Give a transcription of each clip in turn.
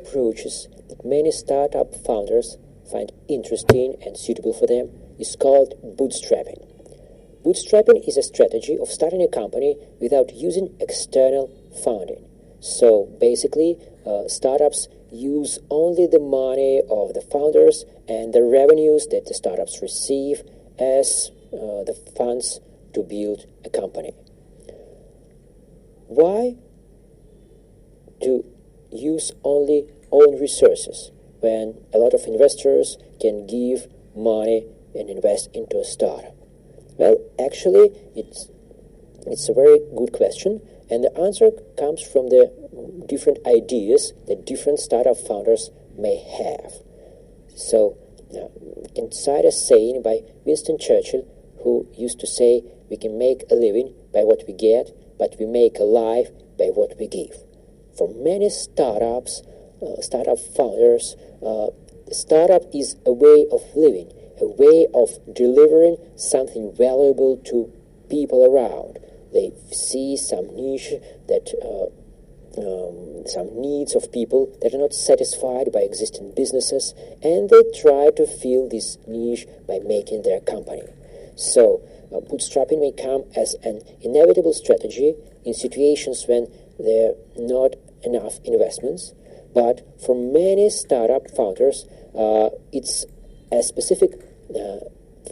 approaches that many startup founders find interesting and suitable for them is called bootstrapping. Bootstrapping is a strategy of starting a company without using external funding. So basically, startups use only the money of the founders and the revenues that the startups receive as the funds to build a company. Why to use only own resources when a lot of investors can give money and invest into a startup? Well, actually, it's a very good question, and the answer comes from the different ideas that different startup founders may have. So, you can cite a saying by Winston Churchill, who used to say, "We can make a living by what we get, but we make a life by what we give." For many startup founders, startup is a way of living, a way of delivering something valuable to people around. They see some niche that some needs of people that are not satisfied by existing businesses, and they try to fill this niche by making their company. So, bootstrapping may come as an inevitable strategy in situations when there are not enough investments, but for many startup founders, it's a specific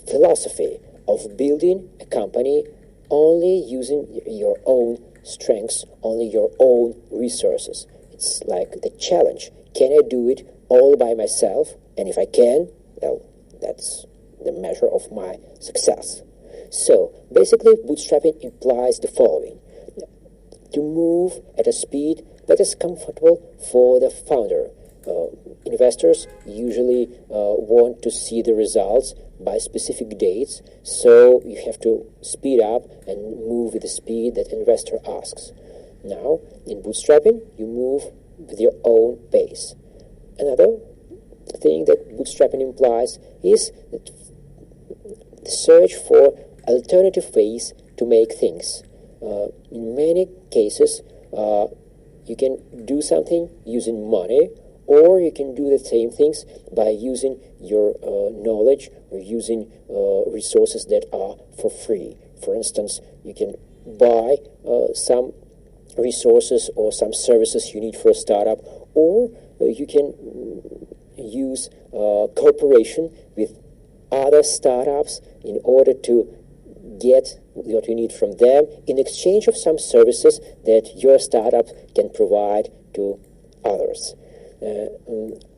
philosophy of building a company only using your own strengths, only your own resources. It's like the challenge. Can I do it all by myself? And if I can, well, that's the measure of my success. So, basically, bootstrapping implies the following: to move at a speed that is comfortable for the founder. Investors usually want to see the results by specific dates, so you have to speed up and move with the speed that investor asks. Now, in bootstrapping, you move with your own pace. Another thing that bootstrapping implies is that the search for alternative ways to make things. In many cases, you can do something using money, or you can do the same things by using your knowledge or using resources that are for free. For instance, you can buy some resources or some services you need for a startup, or you can use cooperation with other startups in order to get what you need from them in exchange of some services that your startup can provide to others.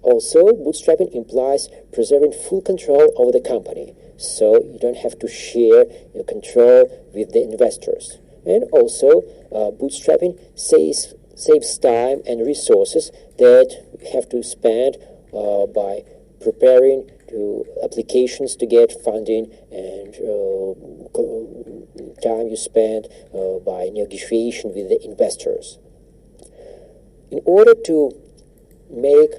Also, bootstrapping implies preserving full control over the company, so you don't have to share your control with the investors. And also, bootstrapping saves time and resources that you have to spend by preparing applications to get funding, and time you spend by negotiation with the investors. In order to make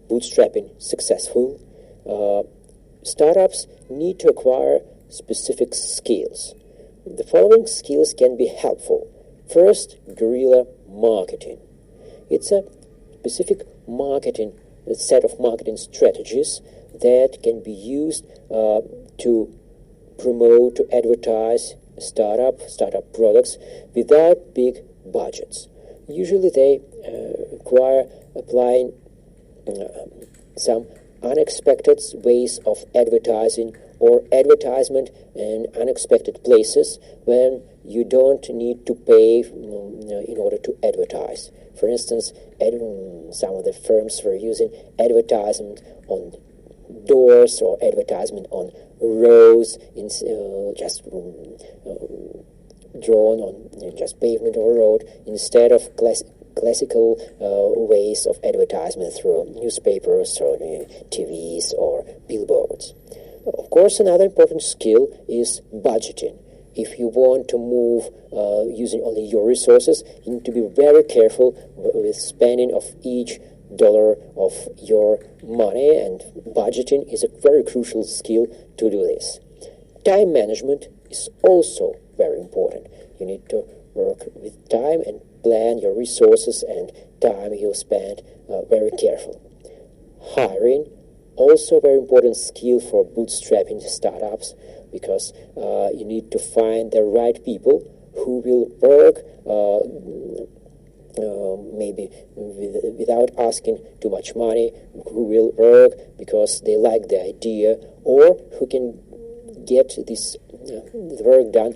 bootstrapping successful, startups need to acquire specific skills. The following skills can be helpful. First, guerrilla marketing. It's a specific set of marketing strategies that can be used to promote, to advertise startup products without big budgets. Usually they require applying some unexpected ways of advertising or advertisement in unexpected places when you don't need to pay in order to advertise. For instance, some of the firms were using advertisement on doors or advertisement on roads, just drawn on just pavement or road, instead of classical ways of advertisement through newspapers or TVs or billboards. Of course, another important skill is budgeting. If you want to move using only your resources, you need to be very careful with spending of each dollar of your money, and budgeting is a very crucial skill to do this. Time management is also very important. You need to work with time and plan your resources and time you spend very careful. Hiring, also a very important skill for bootstrapping startups, because you need to find the right people who will work maybe without asking too much money, who will work because they like the idea, or who can get this work done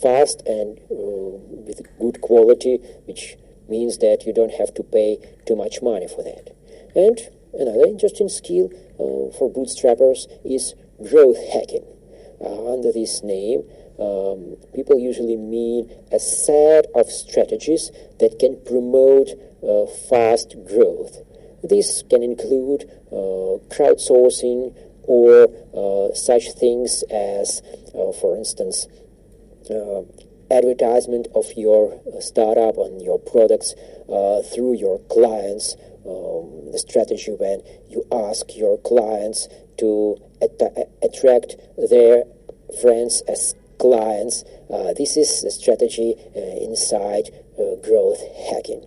fast and with good quality, which means that you don't have to pay too much money for that. And another interesting skill for bootstrappers is growth hacking. Under this name, people usually mean a set of strategies that can promote fast growth. This can include crowdsourcing or such things as, for instance, advertisement of your startup and your products through your clients. The strategy when you ask your clients to attract their friends as clients. This is the strategy inside growth hacking.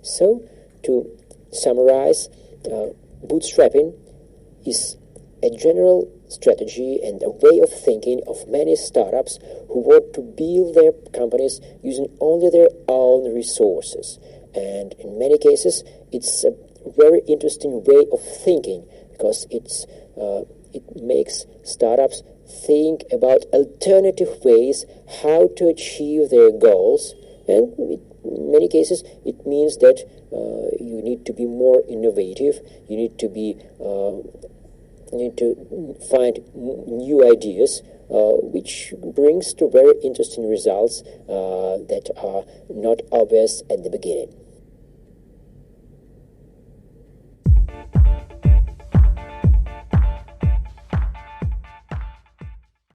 So, to summarize, bootstrapping is a general strategy and a way of thinking of many startups who want to build their companies using only their own resources. And in many cases, it's a very interesting way of thinking, because it makes startups think about alternative ways how to achieve their goals. And in many cases, it means that you need to be more innovative. You need to be you need to find new ideas, which brings to very interesting results that are not obvious at the beginning.